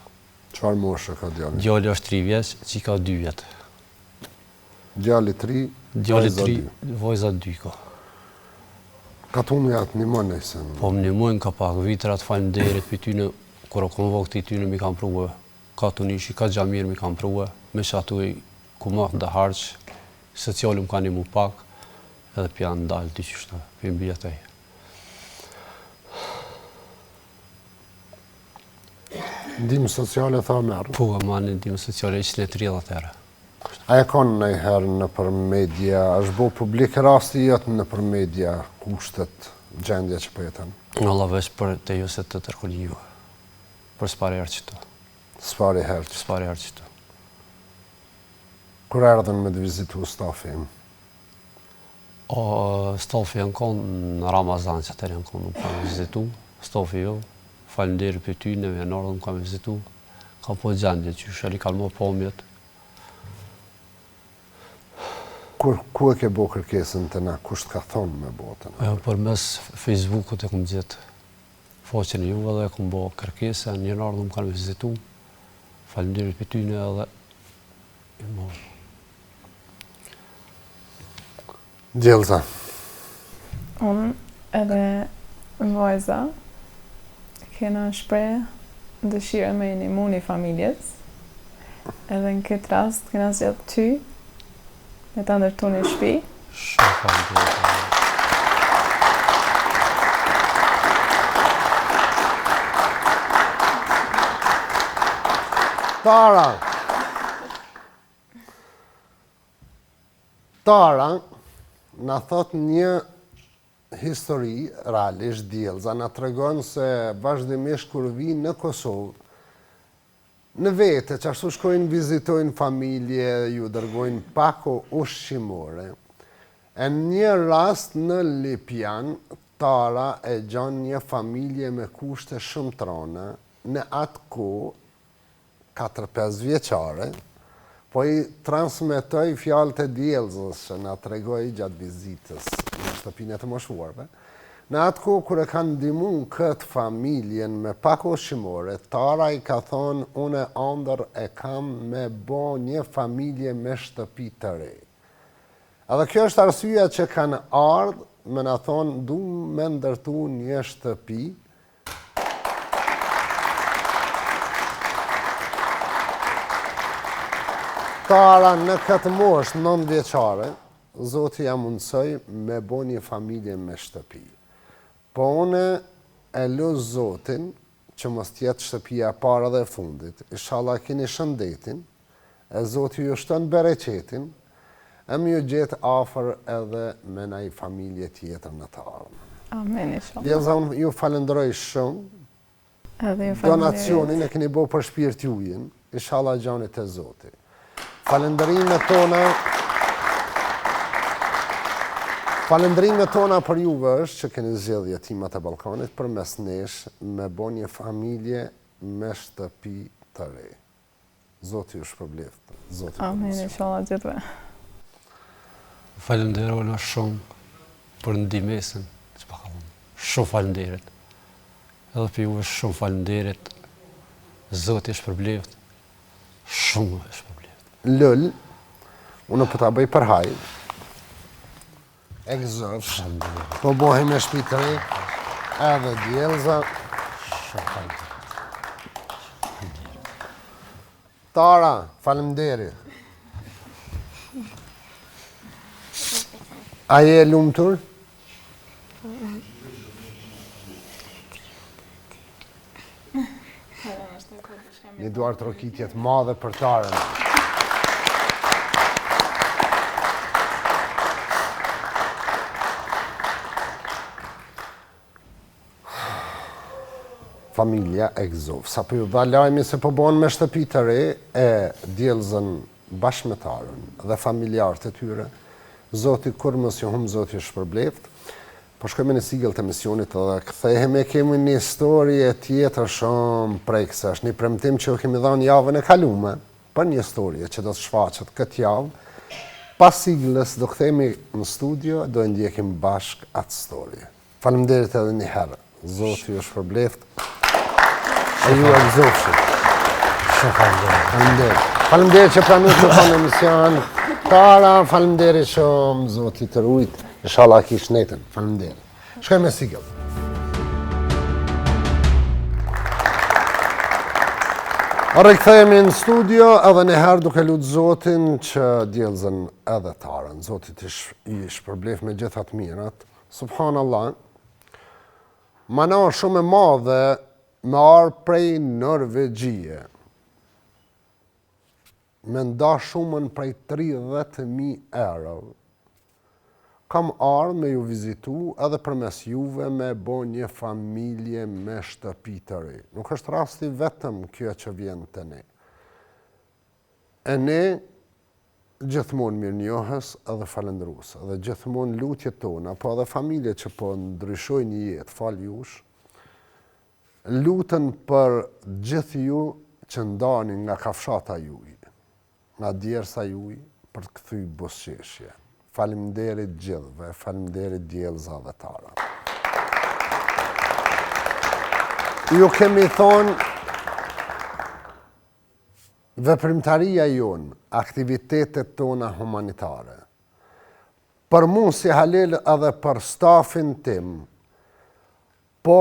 Çfarë moshe ka djali? Djali është 3 vjeç, qika 2 vjet. Djali 3, Djali 3, vojza 2 ka. Ka të unë jatë një më nëjse? Po më një mëjnë ka pak vitrat, faleminderit për tyne, kur o kom vokti tyne mi kam pruve. Ka të nishi, ka gjamir mi kam pruve, me shatu i ku makë dhe harqë, socialim ka një mu pak, edhe për janë ndalë dy qështë, për më bjetej. Ndimë sociale tha merë? Po, ma në ndimë sociale ishtë në 30 herë. A e konë në i herë në për media, është bo publik rasti jetë në për media kushtet gjendja që përjetën? Në Allah veç për të ju se të tërkoni ju. Për s'pari herë qëto. S'pari herë qëto? S'pari herë qëto. Kur erdhen me të vizitu stafi? Stafi janë konë në Ramazan që atër janë konë në për vizitu. Stafi jo. Falenderit për ty, në vjenarë më kam vizitu, ka po gjendje që shëri kalmo pomjet. Ku e ke bo kërkesën të na, kusht ka thonë me botën? Për mes Facebookut e kom gjithë faqen e juve dhe e kom bo kërkesën, vjenarë më kam vizitu, falenderit për ty në edhe e morë. Djelza. Unë edhe vajza, kena shpreh dëshirën me një muni familjes. Edhe në këtë rast, kena zgjatë ty, me ta ndërtu një shpi. Shumë falenderit. Tara, na thot një histori, realisht Djelza, na tregon se vazhdimisht kur vi në Kosovë, në vete, që ashtu shkojnë vizitojnë familje, ju dërgojnë pako ushqimore, e një rast në Lipjan, Tara e gjon një familje me kushte shumë trona, në atë ko, 4-5 vjeqare, po i transmetoj fjalët e Djelzës që na tregoj gjatë vizitës në shtëpinë e të moshuarve. Në atë kohë kur e kanë ndihmuar këtë familjen me pak ushqimore, Tara i ka thonë unë ëndër e kam me bo një familje me shtëpi të re. Edhe kjo është arsyeja që kanë ardhur me na thonë du me ndërtu një shtëpi. Tara në këtë moshë 9 vjeçare, Zoti ja mundsoi me bo një familje me shtëpi. Po une e lutj Zotin që mos tjetë shtëpia e parë dhe e fundit. Inshallah keni shëndetin, e Zoti ju shton bereqetin, e më ju gjetë afër edhe me ndaj familje tjetër në të ardhmen. Amen, inshallah. Djelza, unë ju falenderoj shumë. Edhe ju falenderoj. Donacionin e keni bo për shpirt jujin, inshallah gjanit e Zotit. Falendrimet tona për juve është që keni zgjedhur Jetimat e Ballkanit përmes nesh me bo një familje me shtëpi të re. Zoti ju shpërbleft. Amen, inshallah gjithve. Falenderojna shumë për ndihmesën që pa ka unë. Shumë faleminderit. Edhe për juve shumë faleminderit. Zoti është përbleft. Shumë është përbleft. Lëll, unë po ta bëj për haj. Egzëf, po bohem me shtëpi të re, edhe djelza. Shumë faleminderit. Tara, faleminderit. A je lumtur? Një duar trokitjet madhe për Tarën. Familja Egzov. Sa për ju dha lajmi se po bon me shtëpi të re e djelzën bashkë me Tarën dhe familjarët e tyre, Zoti kur mos ju hum, Zoti është përbleft. Po shkojme në sigël të misionit dhe kthehemi, kemi një histori tjetër shumë prekse. Është një premtim që u kemi dhënë javën e kalume për një histori që do të shfaqet këtë javë. Pas sigëlës do kthehemi në studio, do e ndjekim bashk atë histori. Faleminderit edhe një herë. Zoti ju shpërbleft. E ju e gëzofshit. Shumë faleminderit. Faleminderit. Faleminderit që pranut të thonë emision. Tara, faleminderit shumë, Zoti të rujt. Inshallah kish netën. Faleminderit. Shkojmë me sigël. Rikthehemi në studio edhe një herë duke lutë Zotin që djelzën edhe Tarën. Zotit i shpërblef me gjithat mirat. Subhanallah. Mana shumë e madhe me arë prej Norvegjie. Me nda shumën prej 30.000 euro. Kam arë me ju vizitu edhe përmes juve me bo një familje me shtëpi të re. Nuk është rasti vetëm kjo që vjen të ne. E ne gjithmonë mirë njohës edhe falendrus, edhe gjithmonë lutjet tona, po edhe familje që po ndryshojnë jetë, fal jush, lutën për gjithë ju që ndani nga kafshata juj, nga djersa juj, për të kthy buzëqeshje. Faleminderit gjithëve, faleminderit djelza dhe Tara. Ju kemi thonë, veprimtaria jonë, aktivitetet tona humanitare, për mu si Halil edhe për stafin tim, po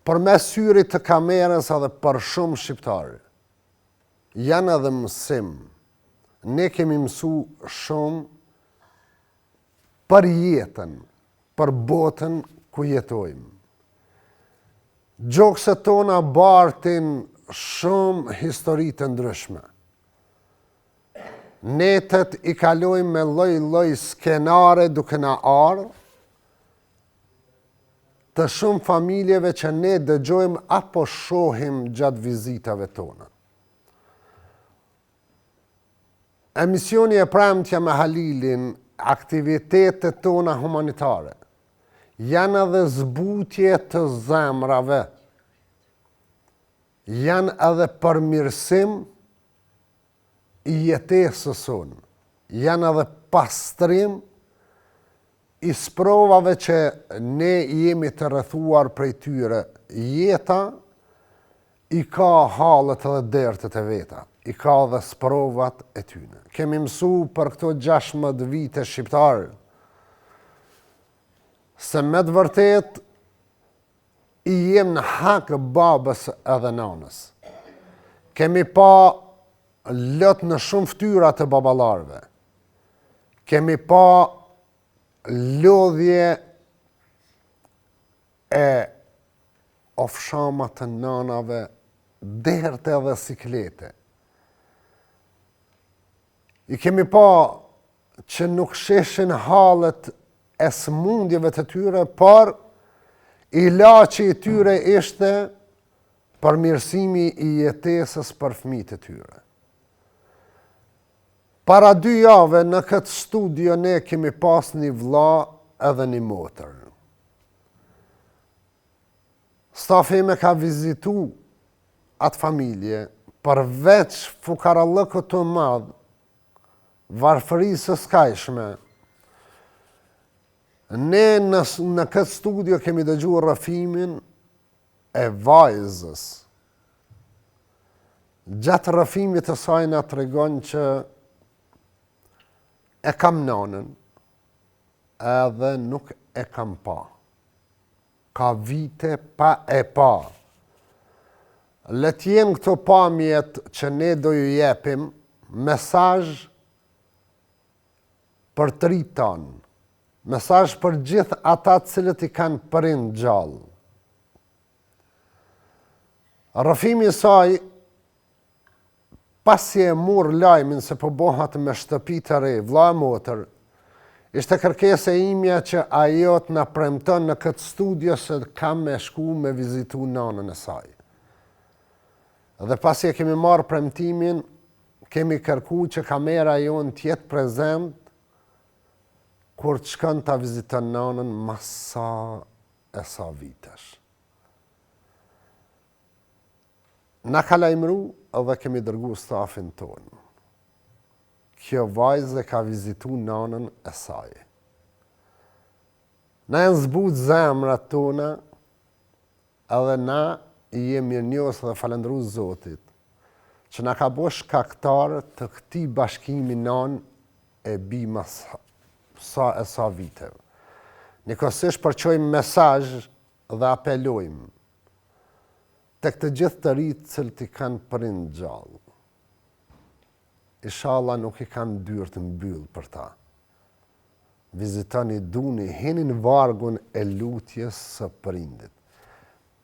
për mes syrit të kamerës edhe për shumë shqiptarë, janë edhe mësim, ne kemi mësu shumë për jetën, për botën ku jetojmë. Gjokset tona bartin shumë histori të ndryshme. Netet i kalojmë me lloj skenare duke na ardhur të shumë familjeve që ne dëgjojmë apo shohim gjatë vizitave tona. Emisioni e premtja me Halilin, aktivitetet tona humanitare, janë edhe zbutje të zemrave, janë edhe përmirësim i jetesës sonë, janë edhe pastrim i sprovave që ne jemi të rrethuar prej tyre. Jeta i ka halët edhe dertët e veta, i ka dhe sprovat e tyne. Kemi mësu për këto 16 vite shqiptarë, se me të vërtet i jem në hakë babës edhe nanës. Kemi pa lët në shumë ftyra të babalarve. Kemi pa lodhje e ofshamat të nanave, derte dhe siklete. I kemi pa që nuk sheshin halët e smundjeve të tyre, por ilaçi i tyre ishte përmirësimi i jetesës për fëmijët e tyre. Para 2 jave në këtë studio ne kemi pas një vlla edhe një motër. Stafi me ka vizitu atë familje, përveç fukarallëkut të madh, varfërisë skajshme, Ne në këtë studio kemi dëgjuar rrëfimin e vajzës. Gjatë rrëfimit të saj na tregon që e kam nanën, edhe nuk e kam pa. Ka vite pa e pa. Le t'jenë këto pamjet që ne do ju jepim mesazh për të rinjtë tanë. Mesazh për gjithë ata cilët i kanë prind gjallë. Rrëfimi i saj, pasi e mor lajmin se po bohat me shtëpi të re, vlla e motër, ishte kërkesa imja që ajo të na premton në këtë studio se kam me shku me vizitu nanën e saj. Dhe pasi e kemi marrë premtimin, kemi kërku që kamera jonë tjetë prezent kur të shkon ta viziton nanën mas sa vitesh. Na ka lajmëru edhe kemi dërgu stafin tonë. Kjo vajzë ka vizitu nanën e saj. Na janë zbut zemrat tona, edhe na i jemi mirënjohës dhe falendru Zotit, që na ka bo shkaktar të këtij bashkimi nanë e bima sa viteve. Njëkohësisht përqojmë mesazh dhe apelojmë tek të gjithë të rinjtë cilët i kanë prind gjallë. Inshallah nuk i kanë dyert mbyll për ta. Vizitoni, duni, hini në vargun e lutjes së prindit.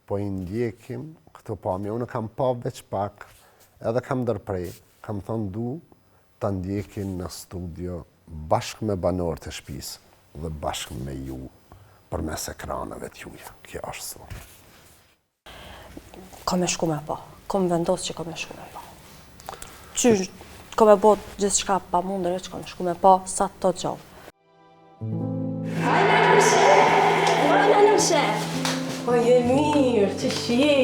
Po i ndjekim këto pamje. Unë kam pa veç pak, edhe kam ndërprej, kam thonë du të ndjekin në studio bashkë me banorët e shtëpisë dhe bashkë me ju përmes ekraneve t'juja. Kjo është thonë. Ka me shku me pa. Ka me vendosë që ka me shku me pa. Qysh, ka me bot gjithë shka pa mundër e që ka me shku me pa sa të gjallë. Hajna në shef! O, je mirë, që shje!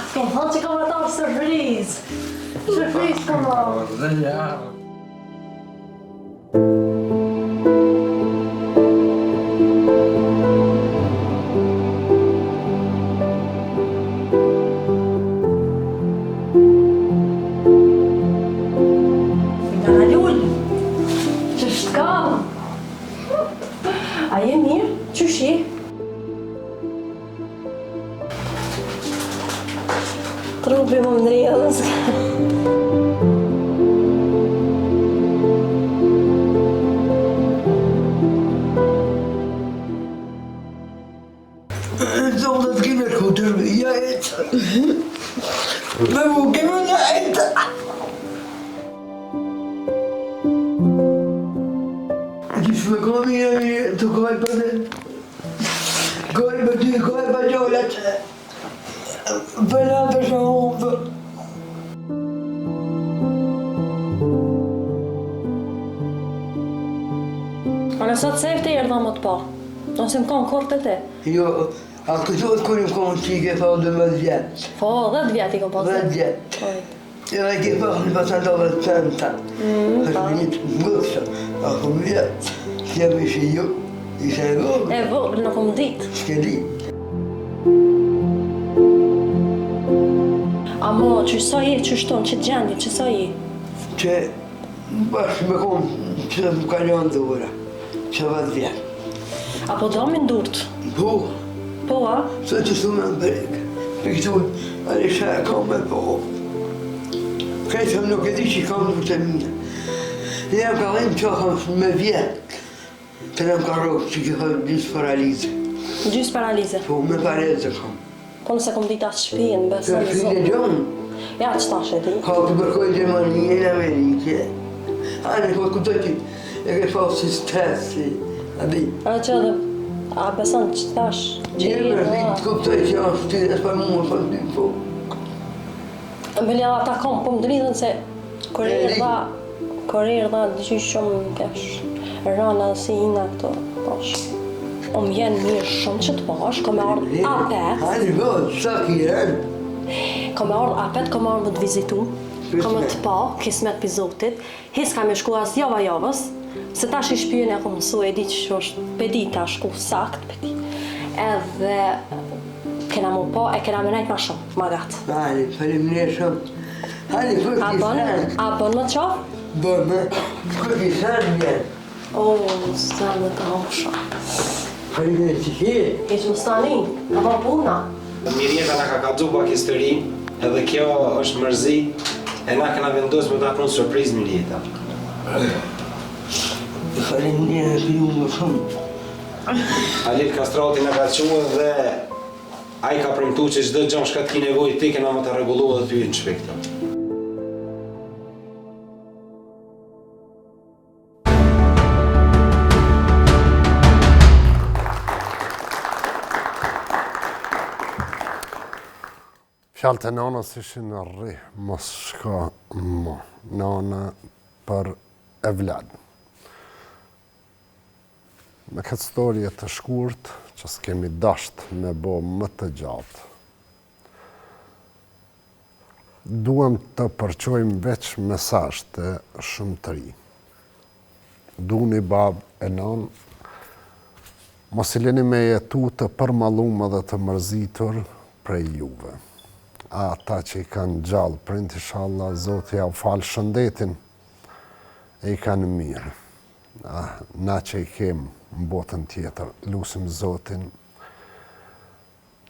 S'kom thonë që kam ato surpriz. Surpriz kam ato. A je mirë? Qysh je? Trupi më ndrjedhës. Zonë të kime shkutër, ja etë. Me mu kime në etë. Gjithë me komi e të kohë për dhe. Kohë për ty, kohë për gjollat. Për në të shumë për. A nësat se efte i erdha më të pa? Ose më kanë kort e te? Jo, a këtot kur im konë qike fa 12 vjetë. Po, 10 vjetë i kom pas 10 vjetë. Ja e ke pa në pasantove të centa. është një të mbëksa. A kom vjetë. Kjem ishe ju, ishe e vogë. E vogë, në kom ditë. Shke ditë. Amo, që sa je, që shtonë, që gjendje, që sa je? Që bashkë me konë që më kalon dhe ura. Që 10 vjetë. Apo do me ndurt? Po. Po, a? Së që su me më brekë. Për këtu, ale shë e kam me po. Kretëm nuk e di që i kam në të mine. Jam ka dhenë që kam me vjetë. Të nëmë ka rogë që që kam gjysë paralize. Gjysë paralize? Po, me paralize kam. Po nëse kom ditë atë shpijen, besë në zonë. Shpijen e gjonë? Ja, që tash e di? Ka të përkoj Gjermanie në Amerike. Anë, po këtë që e ke pasë si stresi. A di? A që edhe, a besan që tash? Gjirë me rritë të kuptoj që janë shtyres për mua, për ty, po. Mbëllja dhe ata kom, po më dridhen se kërë erdha dyqy shumë kesh. Rana dhe si ina këto, pash. O më jenë mirë shumë që të pash, ka me ardhë apet. Hajnë vëllë, sa kjerën? Ka me ardhë apet, ka me ardhë të vizitu. kam të pa, kismet për Zotit, hes kam e shku as javës, se tash i shpyën e kom mësu, e di që është pedi ta shku sakt, pedi. Edhe kena mu pa, e kena me najt ma shumë, ma gatë. Hajde, faleminderit shumë. Hajde, A bën më qa? Bën, kërki sanë vjen. O, sanë të hosha. Faleminderit që ki. Heq më stani, ka bën puna. Mirjeta na ka kallzu pak historinë, edhe kjo është mërzi, e na kena vendosur me ta prunë surprizë Mirjeta. Faleminderit për ju më shumë. Alit Kastrati na ka thënë dhe ai ka premtuar që çdo gjë që ka nevojë ti kena më ta rregulluar dhe ty në shpejtë. Fjalët e nanës ishin rri, mos shka mo. Nana për evlad. Me këtë storje të shkurt, që s'kemi dasht me bo më të gjatë, duhem të përqojmë veç mesazh të shumëtëri. Duni babë e nanë, mos i lini me jetu të përmallumë dhe të mërzitur prej juve. Ata që i kanë gjallë prind inshallah, Zoti ja u falë shëndetin e i kanë mirë. Na që i kemë në botën tjetër, lusim Zotin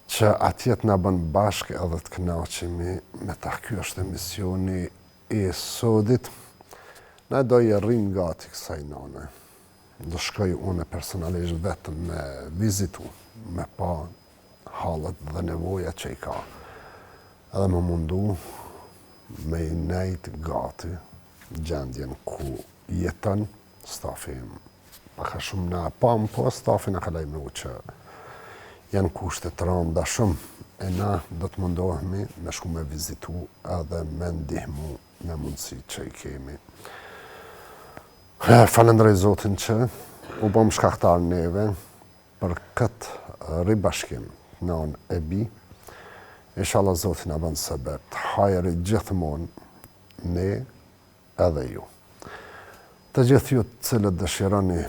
që atjet na bën bashkë edhe të kënaqemi me ta. Ky është emisioni i sodit. Na do i rrim gati kësaj nane. Do shkoj unë personalisht vetëm me vizitu, me pa hallet dhe nevoja që i ka. Edhe më mundu me i nejt gati gjendjen ku jeton stafi. Paka shumë na pam, po stafi na ka lajmëruar që janë kushte të rënda shumë e na do të mundohemi me shku me vizitu edhe me ndihmu me mundësi që i kemi. Falenderoj Zotin që u bëm shkaktar neve për këtë ribashkim nan e bi. Inshallah Zotin na bën sebeb të hajrit gjithmonë ne edhe ju. Të gjithë ju të cilët dëshironi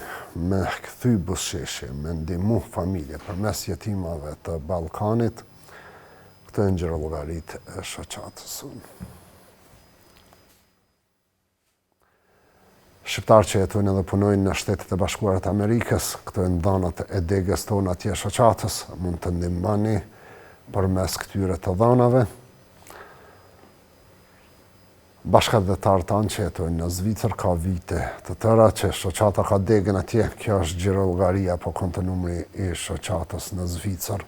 me kthy buzëqeshje, me ndihmu familje përmes jetimave të Ballkanit, këtë ngjyrë llogarit e shoqatës. Shqiptarë që jetojnë edhe punojnë në Shtetet e Bashkuara të Amerikës, këto janë dhënat e degës tonë atje shoqatës, mund të ndihmoni përmes këtyre të dhënave. Bashkëdhetarët tanë që jetojnë në Zvicër ka vite të tëra që shoqata ka degën atje, kjo është gjirologaria apo kontonumri i shoqatës në Zvicër.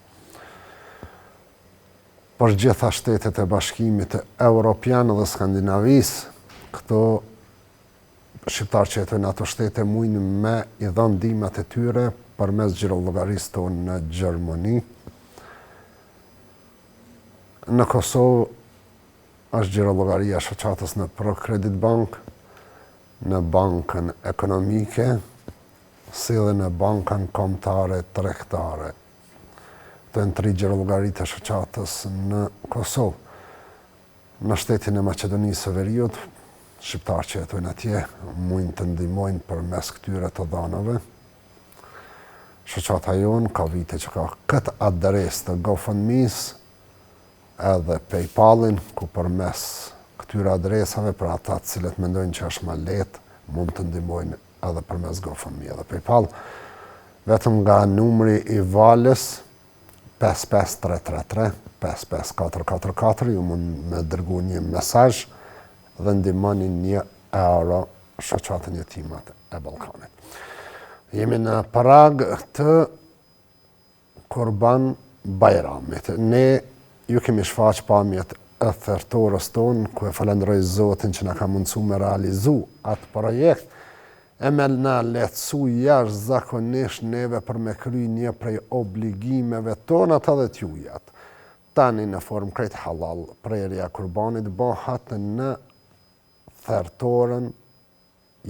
Për gjitha shtetet e Bashkimit Evropian dhe Skandinavisë, këto shqiptarë që jetojnë ato shtete mujnë me i dhënë ndihmat e tyre përmes gjirologarisë tonë në Gjermani. Në Kosovë është gjirologaria shoqatës në ProCredit Bank, në Bankën Ekonomike, si dhe në Bankën Kombëtare Tregtare. Këto janë 3 gjirologaritë e shoqatës në Kosovë. Në shtetin e Maqedonisë së Veriut, shqiptarë që jetojnë atje mund të ndihmojnë përmes këtyre të dhënave. Shoqata jonë ka vite që ka këtë adresë të GoFundMe-s edhe PayPal-in, ku përmes këtyre adresave për ata të cilët mendojnë që është më lehtë, mund të ndihmojnë edhe përmes GoFundMe edhe PayPal. Vetëm nga numri i valës 55333 55444 ju mund me dërgu një mesazh dhe ndihmoni €1 shoqatën jetimat e Ballkanit. Jemi në parag të Kurban Bajramit. Ne ju kemi shfaq pamjet e thertorës tonë, ku e falenderoj Zotin që na ka mundësu me realizu atë projekt, e me na lehtësu jashtëzakonisht neve për me kry një prej obligimeve tona të dhe t'jujat. Tani në formë krejt halal, prerja kurbanit bëhat në thertorën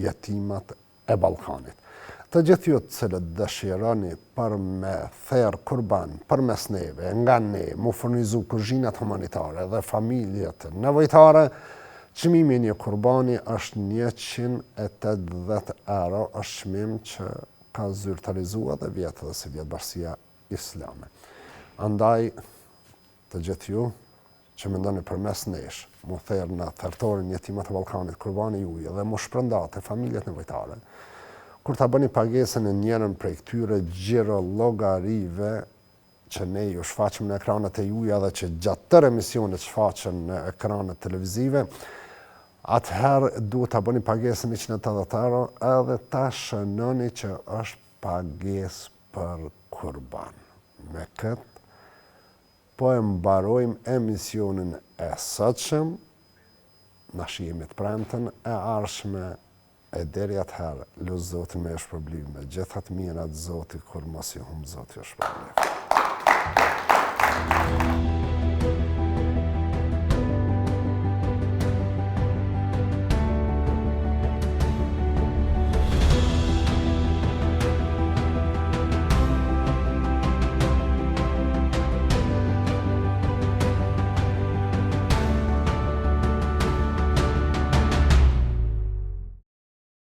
jetimat e Ballkanit. Të gjithë ju të cilët dëshironi për me therë kurban, për mes neve, nga ne, mu furnizu kuzhinat humanitare dhe familjet nevojtare, Çmimi një kurbani është 180 euro, është çmim që ka zyrtarizua dhe vjetë dhe si vjetë Bashkia Islame. Andaj, të gjithë ju, që mendoni përmes nesh, mu therë në thertorin Jetimat e Ballkanit, kurbani juja dhe mu shpërndate familjet nevojtare, kur ta bëni pagesën e njërën prej këtyre gjiro llogarive që ne ju shfaqim në ekranet e juja dhe që gjatë tërë emisionit shfaqen në ekranet televizive, atëherë duhet ta bëni pagesën 180 euro edhe ta shënoni që është pagesë për kurban. Me këtë, po e mbarojmë emisionin e sotshëm, na shihemi të premten e ardhshme e deri atëherë, lut Zotin me ju shpërblim me gjitha të mirat, Zoti kur mos ju humb, Zoti ju shpërblim.